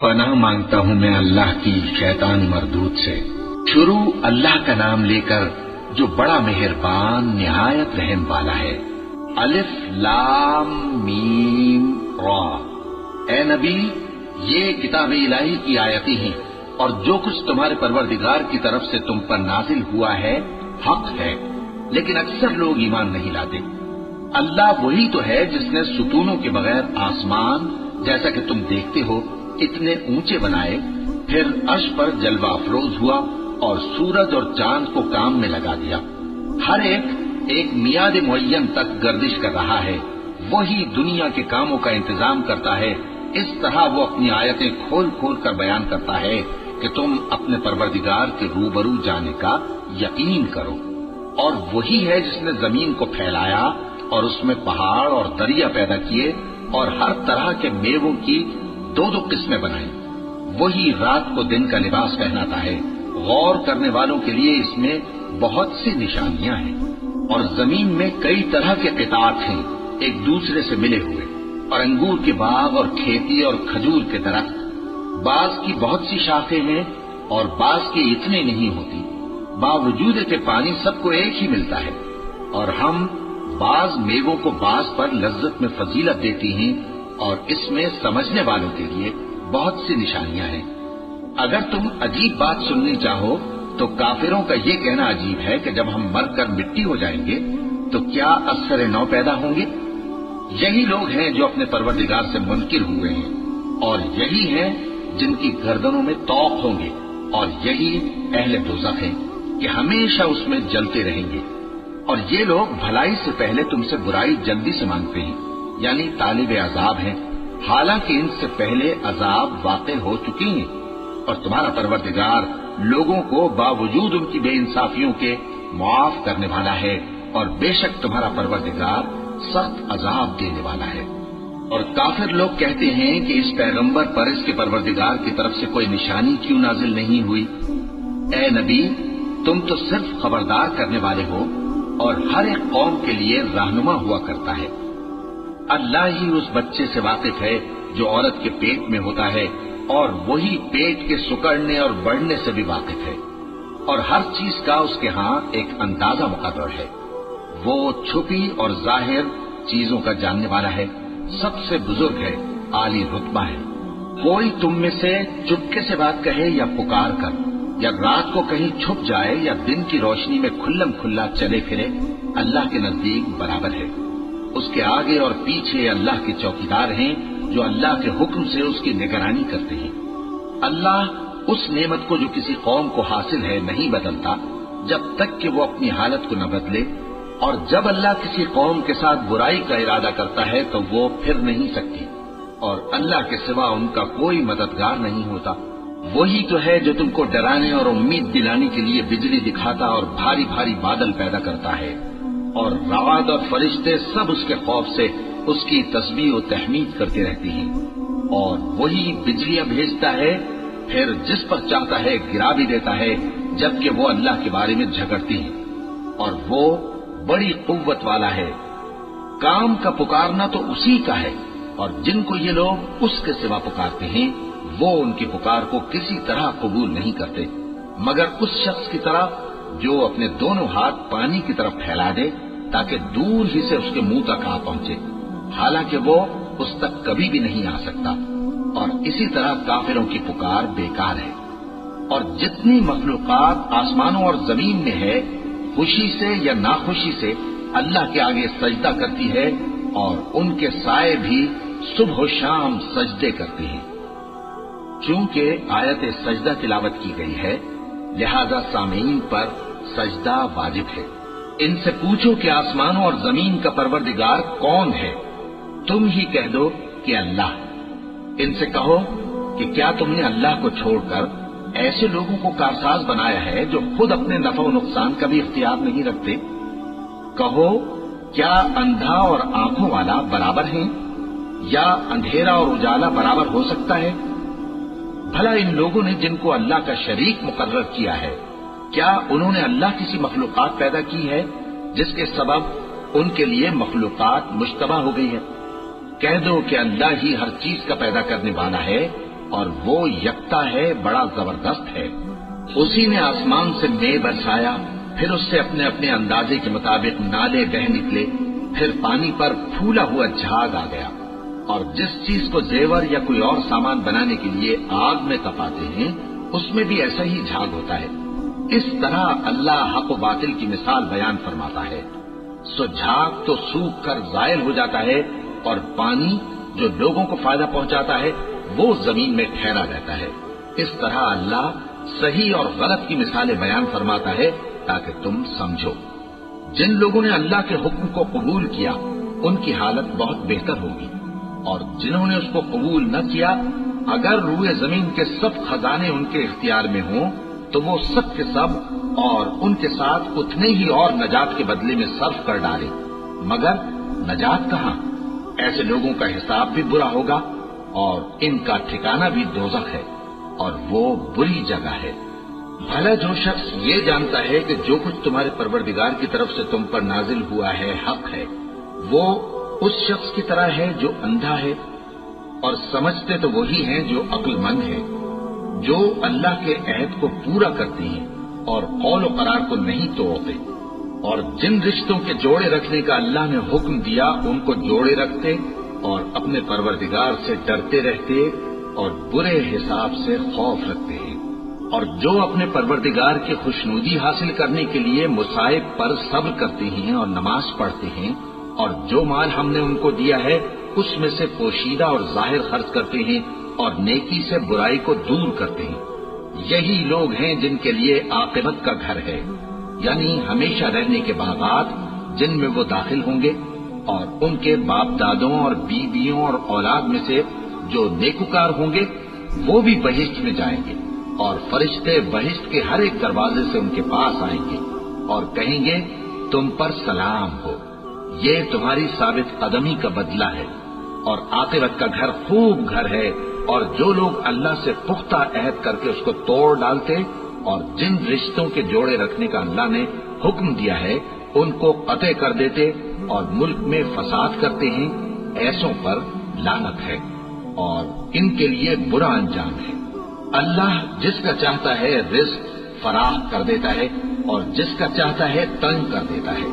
پناہ مانگتا ہوں میں اللہ کی شیطان مردود سے۔ شروع اللہ کا نام لے کر جو بڑا مہربان نہایت رحم والا ہے۔ الف لام میم را۔ اے نبی، یہ کتاب الہی کی آیتیں ہیں اور جو کچھ تمہارے پروردگار کی طرف سے تم پر نازل ہوا ہے حق ہے، لیکن اکثر لوگ ایمان نہیں لاتے۔ اللہ وہی تو ہے جس نے ستونوں کے بغیر آسمان جیسا کہ تم دیکھتے ہو اتنے اونچے بنائے، پھر عرش پر جلوہ افروز ہوا اور سورج اور چاند کو کام میں لگا دیا۔ ہر ایک میعاد معین تک گردش کر رہا ہے۔ وہی دنیا کے کاموں کا انتظام کرتا ہے۔ اس طرح وہ اپنی آیتیں کھول کھول کر بیان کرتا ہے کہ تم اپنے پروردگار کے روبرو جانے کا یقین کرو۔ اور وہی ہے جس نے زمین کو پھیلایا اور اس میں پہاڑ اور دریا پیدا کیے اور ہر طرح کے میووں کی دو قسمیں بنائیں۔ وہی رات کو دن کا لباس پہناتا ہے۔ غور کرنے والوں کے لیے اس میں بہت سی نشانیاں ہیں۔ اور زمین میں کئی طرح کے قطعات ہیں ایک دوسرے سے ملے ہوئے، اور انگور کے باغ اور کھیتی اور کھجور کے درخت۔ بعض کی بہت سی شاخیں ہیں اور بعض کی اتنی نہیں ہوتی، باوجود کہ پانی سب کو ایک ہی ملتا ہے۔ اور ہم بعض میووں کو بعض پر لذت میں فضیلت دیتی ہیں، اور اس میں سمجھنے والوں کے لیے بہت سی نشانیاں ہیں۔ اگر تم عجیب بات سننی چاہو تو کافروں کا یہ کہنا عجیب ہے کہ جب ہم مر کر مٹی ہو جائیں گے تو کیا اثر نو پیدا ہوں گے؟ یہی لوگ ہیں جو اپنے پروردگار سے منکر ہوئے ہیں، اور یہی ہیں جن کی گردنوں میں طوق ہوں گے، اور یہی اہل دوزخ ہیں کہ ہمیشہ اس میں جلتے رہیں گے۔ اور یہ لوگ بھلائی سے پہلے تم سے برائی جلدی سے مانگتے ہیں، یعنی طالب عذاب ہیں، حالانکہ ان سے پہلے عذاب واقع ہو چکے ہیں۔ اور تمہارا پروردگار لوگوں کو باوجود ان کی بے انصافیوں کے معاف کرنے والا ہے، اور بے شک تمہارا پروردگار سخت عذاب دینے والا ہے۔ اور کافر لوگ کہتے ہیں کہ اس پیغمبر پر اس کے پروردگار کی طرف سے کوئی نشانی کیوں نازل نہیں ہوئی؟ اے نبی، تم تو صرف خبردار کرنے والے ہو، اور ہر ایک قوم کے لیے رہنما ہوا کرتا ہے۔ اللہ ہی اس بچے سے واقف ہے جو عورت کے پیٹ میں ہوتا ہے، اور وہی پیٹ کے سکڑنے اور بڑھنے سے بھی واقف ہے، اور ہر چیز کا اس کے ہاں ایک اندازہ مقرر ہے۔ وہ چھپی اور ظاہر چیزوں کا جاننے والا ہے، سب سے بزرگ ہے، عالی رتبہ ہے۔ کوئی تم میں سے چپکے سے بات کہے یا پکار کر، یا رات کو کہیں چھپ جائے یا دن کی روشنی میں کھلم کھلا چلے پھرے، اللہ کے نزدیک برابر ہے۔ اس کے آگے اور پیچھے اللہ کے چوکیدار ہیں جو اللہ کے حکم سے اس کی نگرانی کرتے ہیں۔ اللہ اس نعمت کو جو کسی قوم کو حاصل ہے نہیں بدلتا جب تک کہ وہ اپنی حالت کو نہ بدلے، اور جب اللہ کسی قوم کے ساتھ برائی کا ارادہ کرتا ہے تو وہ پھر نہیں سکتی، اور اللہ کے سوا ان کا کوئی مددگار نہیں ہوتا۔ وہی تو ہے جو تم کو ڈرانے اور امید دلانے کے لیے بجلی دکھاتا اور بھاری بھاری بادل پیدا کرتا ہے، اور رعد اور فرشتے سب اس کے خوف سے اس کی تسبیح و تحمید کرتے رہتے ہیں۔ اور وہی بجلیاں بھیجتا ہے، پھر جس پر چاہتا ہے گرا بھی دیتا ہے، جبکہ وہ اللہ کے بارے میں جھگڑتی ہیں، اور وہ بڑی قوت والا ہے۔ کام کا پکارنا تو اسی کا ہے، اور جن کو یہ لوگ اس کے سوا پکارتے ہیں وہ ان کی پکار کو کسی طرح قبول نہیں کرتے، مگر اس شخص کی طرح جو اپنے دونوں ہاتھ پانی کی طرف پھیلا دے تاکہ دور ہی سے اس کے منہ تک آ پہنچے، حالانکہ وہ اس تک کبھی بھی نہیں آ سکتا۔ اور اسی طرح کافروں کی پکار بیکار ہے۔ اور جتنی مخلوقات آسمانوں اور زمین میں ہے، خوشی سے یا ناخوشی سے اللہ کے آگے سجدہ کرتی ہے، اور ان کے سائے بھی صبح و شام سجدے کرتے ہیں۔ چونکہ آیت سجدہ تلاوت کی گئی ہے، لہذا سامعین پر سجدہ واجب ہے۔ ان سے پوچھو کہ آسمانوں اور زمین کا پروردگار کون ہے؟ تم ہی کہہ دو کہ اللہ۔ ان سے کہو کہ کیا تم نے اللہ کو چھوڑ کر ایسے لوگوں کو کارساز بنایا ہے جو خود اپنے نفع و نقصان کا بھی اختیار نہیں رکھتے؟ کہو کیا اندھا اور آنکھوں والا برابر ہیں، یا اندھیرا اور اجالا برابر ہو سکتا ہے؟ بھلا ان لوگوں نے جن کو اللہ کا شریک مقرر کیا ہے، کیا انہوں نے اللہ کسی مخلوقات پیدا کی ہے جس کے سبب ان کے لیے مخلوقات مشتبہ ہو گئی ہے؟ کہہ دو کہ اللہ ہی ہر چیز کا پیدا کرنے والا ہے، اور وہ یکتا ہے، بڑا زبردست ہے۔ اسی نے آسمان سے مے برسایا، پھر اس سے اپنے اپنے اندازے کے مطابق نالے بہ نکلے، پھر پانی پر پھولا ہوا جھاگ آ گیا، اور جس چیز کو زیور یا کوئی اور سامان بنانے کے لیے آگ میں تپاتے ہیں اس میں بھی ایسا ہی جھاگ ہوتا ہے۔ اس طرح اللہ حق و باطل کی مثال بیان فرماتا ہے۔ سو جھاگ تو سوکھ کر زائل ہو جاتا ہے، اور پانی جو لوگوں کو فائدہ پہنچاتا ہے وہ زمین میں ٹھہرا رہتا ہے۔ اس طرح اللہ صحیح اور غلط کی مثالیں بیان فرماتا ہے تاکہ تم سمجھو۔ جن لوگوں نے اللہ کے حکم کو قبول کیا ان کی حالت بہت بہتر ہوگی، اور جنہوں نے اس کو قبول نہ کیا، اگر روئے زمین کے سب خزانے ان کے اختیار میں ہوں تو وہ سب کے سب اور ان کے ساتھ اتنے ہی اور نجات کے بدلے میں صرف کر ڈالے، مگر نجات کہاں؟ ایسے لوگوں کا حساب بھی برا ہوگا اور ان کا ٹھکانہ بھی دوزخ ہے، اور وہ بری جگہ ہے۔ بھلا جو شخص یہ جانتا ہے کہ جو کچھ تمہارے پروردگار کی طرف سے تم پر نازل ہوا ہے حق ہے، وہ اس شخص کی طرح ہے جو اندھا ہے، اور سمجھتے تو وہی ہیں جو عقل مند ہے، جو اللہ کے عہد کو پورا کرتے ہیں اور قول و قرار کو نہیں توڑتے، اور جن رشتوں کے جوڑے رکھنے کا اللہ نے حکم دیا ان کو جوڑے رکھتے اور اپنے پروردگار سے ڈرتے رہتے اور برے حساب سے خوف رکھتے ہیں، اور جو اپنے پروردگار کی خوشنودی حاصل کرنے کے لیے مصائب پر صبر کرتے ہیں اور نماز پڑھتے ہیں، اور جو مال ہم نے ان کو دیا ہے اس میں سے پوشیدہ اور ظاہر خرچ کرتے ہیں اور نیکی سے برائی کو دور کرتے ہیں، یہی لوگ ہیں جن کے لیے عاقبت کا گھر ہے، یعنی ہمیشہ رہنے کے باغات جن میں وہ داخل ہوں گے، اور ان کے باپ دادوں اور بیویوں اور اولاد میں سے جو نیکوکار ہوں گے وہ بھی بہشت میں جائیں گے، اور فرشتے بہشت کے ہر ایک دروازے سے ان کے پاس آئیں گے اور کہیں گے تم پر سلام ہو، یہ تمہاری ثابت قدمی کا بدلہ ہے، اور عاقبت کا گھر خوب گھر ہے۔ اور جو لوگ اللہ سے پختہ عہد کر کے اس کو توڑ ڈالتے اور جن رشتوں کے جوڑے رکھنے کا اللہ نے حکم دیا ہے ان کو قطع کر دیتے اور ملک میں فساد کرتے ہیں، ایسوں پر لعنت ہے اور ان کے لیے برا انجام ہے۔ اللہ جس کا چاہتا ہے رزق فراخ کر دیتا ہے اور جس کا چاہتا ہے تنگ کر دیتا ہے،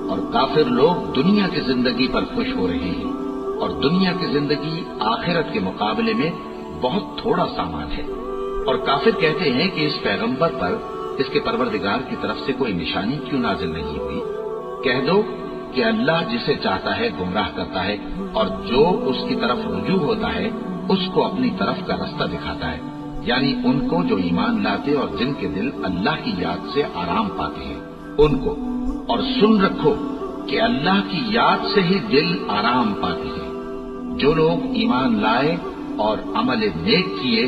اور کافر لوگ دنیا کی زندگی پر خوش ہو رہے ہیں، اور دنیا کی زندگی آخرت کے مقابلے میں بہت تھوڑا سامان ہے۔ اور کافر کہتے ہیں کہ اس پیغمبر پر اس کے پروردگار کی طرف سے کوئی نشانی کیوں نازل نہیں ہوئی؟ کہہ دو کہ اللہ جسے چاہتا ہے گمراہ کرتا ہے، اور جو اس کی طرف رجوع ہوتا ہے اس کو اپنی طرف کا رستہ دکھاتا ہے، یعنی ان کو جو ایمان لاتے اور جن کے دل اللہ کی یاد سے آرام پاتے ہیں ان کو۔ اور سن رکھو کہ اللہ کی یاد سے ہی دل آرام پاتے ہیں۔ جو لوگ ایمان لائے اور عمل نیک کیے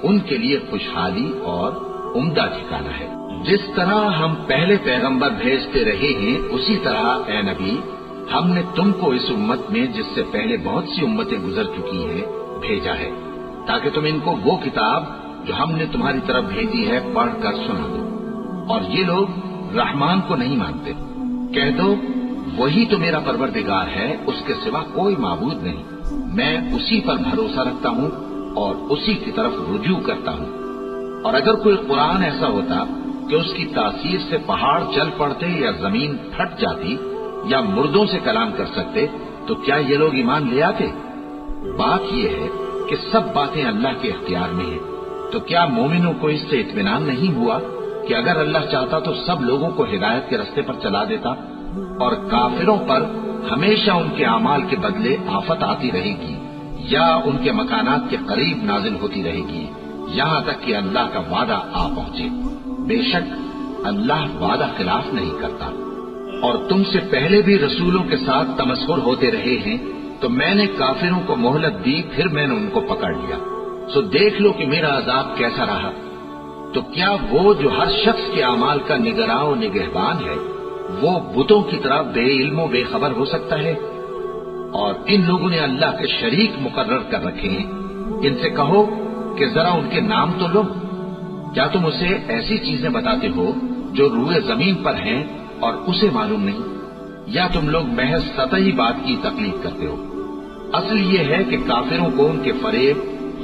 ان کے لیے خوشحالی اور عمدہ ٹھکانہ ہے۔ جس طرح ہم پہلے پیغمبر بھیجتے رہے ہیں اسی طرح اے نبی ہم نے تم کو اس امت میں جس سے پہلے بہت سی امتیں گزر چکی ہیں بھیجا ہے، تاکہ تم ان کو وہ کتاب جو ہم نے تمہاری طرف بھیجی ہے پڑھ کر سنا دو۔ اور یہ لوگ رحمان کو نہیں مانتے، کہہ دو وہی تو میرا پروردگار ہے، اس کے سوا کوئی معبود نہیں، میں اسی پر بھروسہ رکھتا ہوں اور اسی کی طرف رجوع کرتا ہوں۔ اور اگر کوئی قرآن ایسا ہوتا کہ اس کی تاثیر سے پہاڑ چل پڑتے یا زمین پھٹ جاتی یا مردوں سے کلام کر سکتے تو کیا یہ لوگ ایمان لے آتے؟ بات یہ ہے کہ سب باتیں اللہ کے اختیار میں ہیں، تو کیا مومنوں کو اس سے اطمینان نہیں ہوا کہ اگر اللہ چاہتا تو سب لوگوں کو ہدایت کے رستے پر چلا دیتا؟ اور کافروں پر ہمیشہ ان کے اعمال کے بدلے آفت آتی رہے گی یا ان کے مکانات کے قریب نازل ہوتی رہے گی، یہاں تک کہ اللہ کا وعدہ آ پہنچے۔ بے شک اللہ وعدہ خلاف نہیں کرتا۔ اور تم سے پہلے بھی رسولوں کے ساتھ تمسخر ہوتے رہے ہیں، تو میں نے کافروں کو مہلت دی، پھر میں نے ان کو پکڑ لیا، سو دیکھ لو کہ میرا عذاب کیسا رہا۔ تو کیا وہ جو ہر شخص کے اعمال کا نگراں و نگہبان ہے وہ بتوں کی طرح بے علم و بے خبر ہو سکتا ہے؟ اور ان لوگوں نے اللہ کے شریک مقرر کر رکھے ہیں، ان سے کہو کہ ذرا ان کے نام تو لو۔ کیا تم اسے ایسی چیزیں بتاتے ہو جو روئے زمین پر ہیں اور اسے معلوم نہیں، یا تم لوگ محض سطحی بات کی تقلید کرتے ہو؟ اصل یہ ہے کہ کافروں کو ان کے فریب